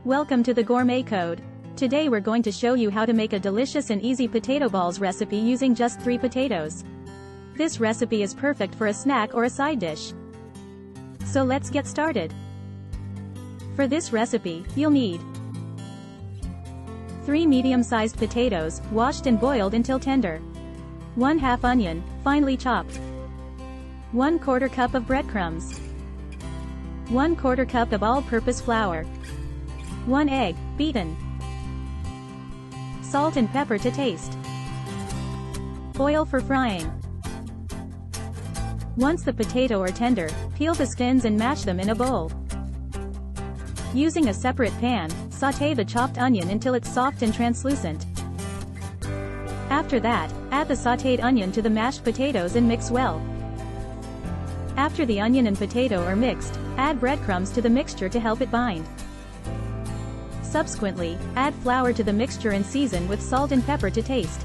Welcome to the Gourmet Code. Today we're going to show you how to make a delicious and easy potato balls recipe using just 3 potatoes. This recipe is perfect for a snack or a side dish. So let's get started. For this recipe, you'll need 3 medium-sized potatoes, washed and boiled until tender. 1/2 onion, finely chopped. 1/4 cup of breadcrumbs. 1/4 cup of all-purpose flour. 1 egg, beaten. Salt and pepper to taste. Oil for frying. Once the potato are tender, peel the skins and mash them in a bowl. Using a separate pan, sauté the chopped onion until it's soft and translucent. After that, add the sautéed onion to the mashed potatoes and mix well. After the onion and potato are mixed, add breadcrumbs to the mixture to help it bind. Subsequently, add flour to the mixture and season with salt and pepper to taste.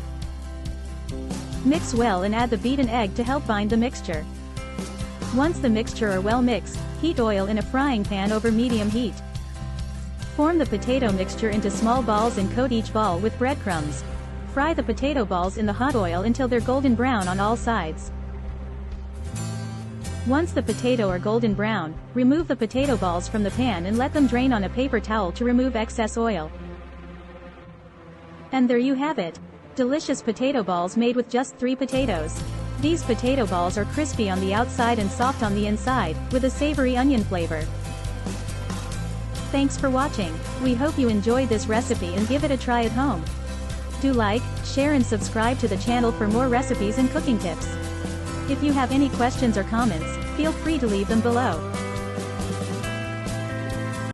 Mix well and add the beaten egg to help bind the mixture. Once the mixture are well mixed, heat oil in a frying pan over medium heat. Form the potato mixture into small balls and coat each ball with breadcrumbs. Fry the potato balls in the hot oil until they're golden brown on all sides. Once the potato are golden brown, remove the potato balls from the pan and let them drain on a paper towel to remove excess oil. And there you have it. Delicious potato balls made with just 3 potatoes. These potato balls are crispy on the outside and soft on the inside, with a savory onion flavor. Thanks for watching. We hope you enjoyed this recipe and give it a try at home. Do like, share and subscribe to the channel for more recipes and cooking tips. If you have any questions or comments, feel free to leave them below.